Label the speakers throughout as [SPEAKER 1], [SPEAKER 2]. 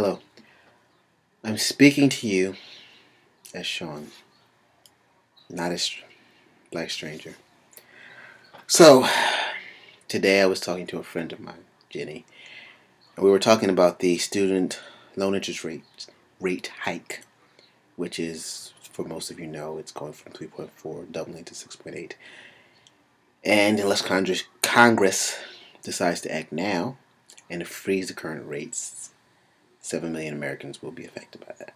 [SPEAKER 1] Hello, I'm speaking to you as Sean, not as Black Stranger. So, today I was talking to a friend of mine, Jenny, and we were talking about the student loan interest rate hike, which is, for most of you know, it's going from 3.4 doubling to 6.8. And unless Congress decides to act now and to freeze the current rates, 7 million Americans will be affected by that.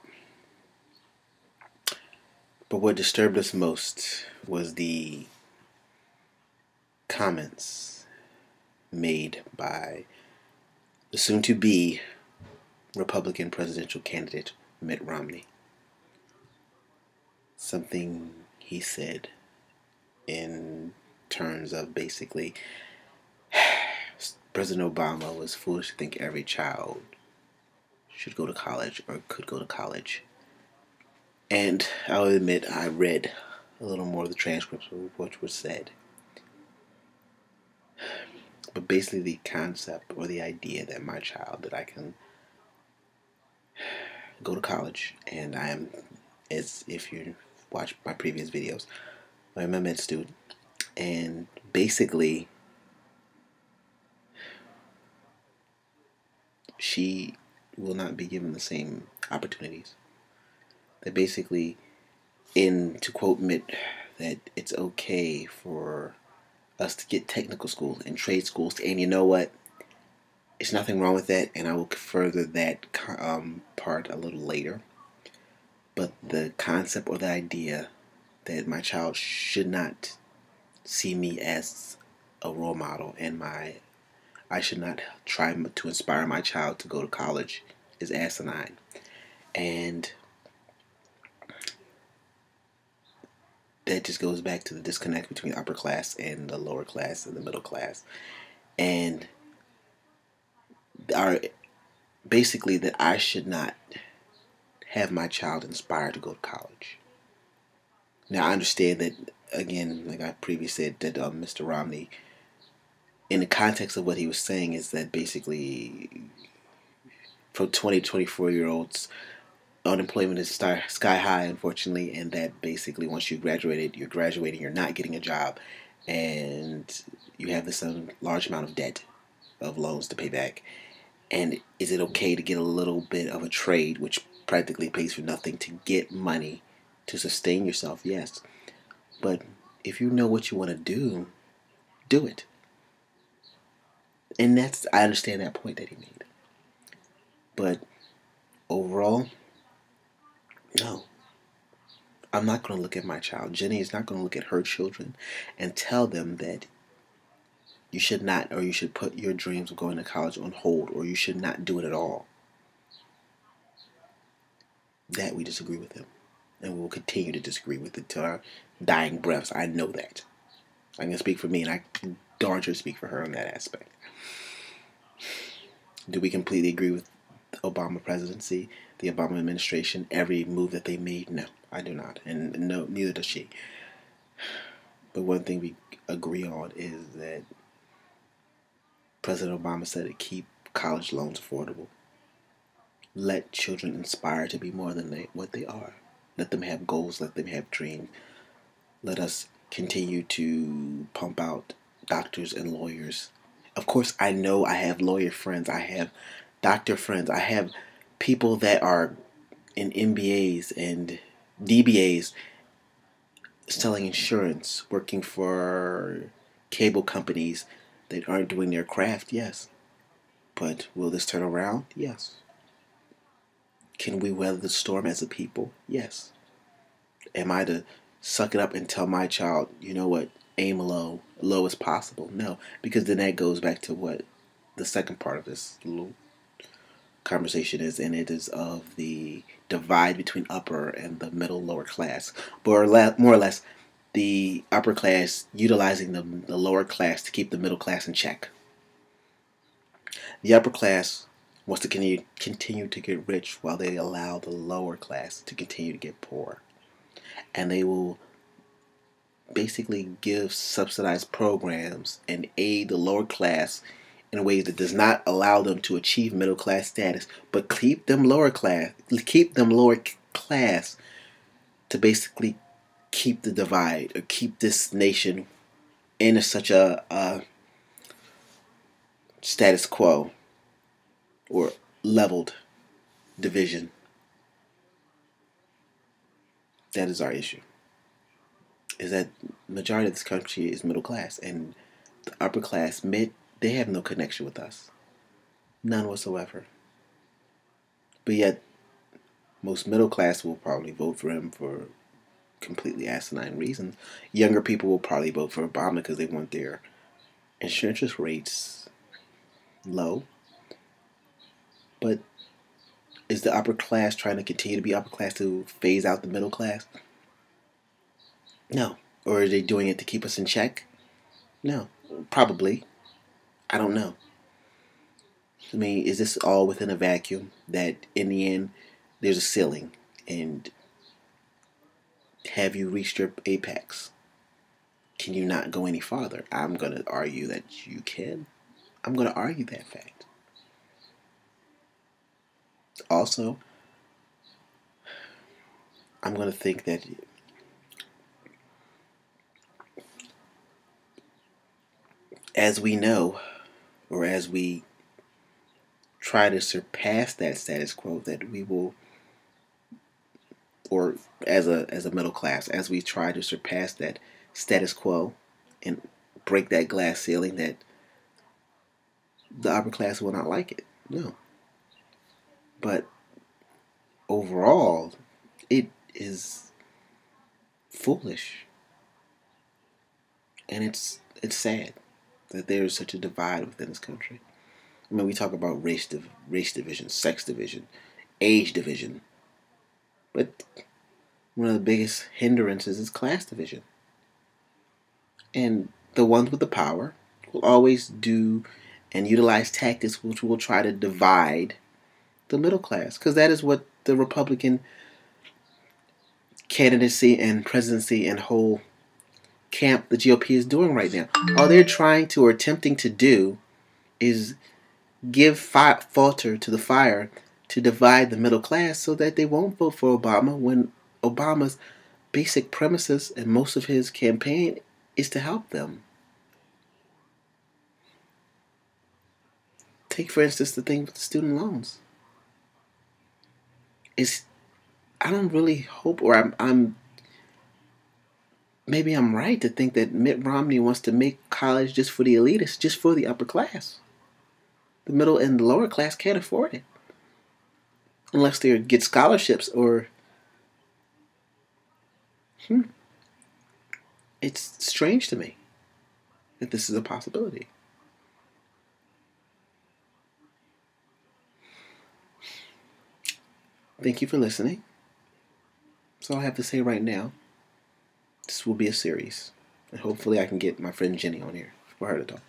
[SPEAKER 1] But what disturbed us most was the comments made by the soon-to-be Republican presidential candidate Mitt Romney. Something he said in terms of basically President Obama was foolish to think every child should go to college or could go to college. And I'll admit I read a little more of the transcripts of what was said. But basically the concept or the idea that my child, that I can go to college, and I am, as if you watch my previous videos, I'm a med student, and basically she will not be given the same opportunities. That basically, to quote Mitt, that it's okay for us to get technical schools and trade schools, and you know what? It's nothing wrong with that, and I will further that part a little later. But the concept or the idea that my child should not see me as a role model, and I should not try to inspire my child to go to college is asinine. And that just goes back to the disconnect between the upper class and the lower class and the middle class. And basically that I should not have my child inspired to go to college. Now I understand that, again, like I previously said, that Mr. Romney, in the context of what he was saying, is that basically for 20 to 24-year-olds, unemployment is sky high, unfortunately, and that basically once you're graduating, you're not getting a job, and you have this large amount of debt, of loans to pay back. And is it okay to get a little bit of a trade, which practically pays for nothing, to get money to sustain yourself? Yes. But if you know what you want to do it. And I understand that point that he made. But overall, no. I'm not going to look at my child. Jenny is not going to look at her children and tell them that you should not, or you should put your dreams of going to college on hold, or you should not do it at all. That we disagree with him. And we will continue to disagree with it till our dying breaths. I know that. I can speak for me, and I can darn sure speak for her on that aspect. Do we completely agree with the Obama presidency, the Obama administration, every move that they made? No, I do not. And no, neither does she. But one thing we agree on is that President Obama said to keep college loans affordable. Let children aspire to be more than what they are. Let them have goals. Let them have dreams. Let us continue to pump out doctors and lawyers. Of course, I know I have lawyer friends. I have doctor friends. I have people that are in MBAs and DBAs selling insurance, working for cable companies that aren't doing their craft. Yes. But will this turn around? Yes. Can we weather the storm as a people? Yes. Am I to suck it up and tell my child, you know what, aim low as possible? No, because then that goes back to what the second part of this little conversation is, and it is of the divide between upper and the middle lower class, more or less the upper class utilizing the lower class to keep the middle class in check. The upper class wants to continue to get rich while they allow the lower class to continue to get poor. And they will basically give subsidized programs and aid the lower class in ways that does not allow them to achieve middle class status, but keep them lower class to basically keep the divide or keep this nation in such a status quo or leveled division. That is our issue. Is that majority of this country is middle class, and the upper class, they have no connection with us. None whatsoever. But yet, most middle class will probably vote for him for completely asinine reasons. Younger people will probably vote for Obama because they want their insurance rates low. But is the upper class trying to continue to be upper class to phase out the middle class? No. Or are they doing it to keep us in check? No. Probably. I don't know. I mean, is this all within a vacuum that in the end there's a ceiling? And have you reached your apex? Can you not go any farther? I'm going to argue that you can. I'm going to argue that fact. Also, I'm going to think that as we know, or as we try to surpass that status quo, that we will, or as a middle class, as we try to surpass that status quo and break that glass ceiling, that the upper class will not like it. No. But overall, it is foolish. And it's sad that there is such a divide within this country. I mean, we talk about race division, sex division, age division. But one of the biggest hindrances is class division. And the ones with the power will always do and utilize tactics which will try to divide the middle class. Because that is what the Republican candidacy and presidency and whole camp the GOP is doing right now. All they're trying to or attempting to do is give falter to the fire to divide the middle class so that they won't vote for Obama when Obama's basic premises and most of his campaign is to help them. Take, for instance, the thing with the student loans. I don't really hope, or maybe I'm right to think that Mitt Romney wants to make college just for the elitists, just for the upper class. The middle and the lower class can't afford it. Unless they get scholarships or... It's strange to me that this is a possibility. Thank you for listening. That's all I have to say right now. This will be a series. And hopefully I can get my friend Jenny on here for her to talk.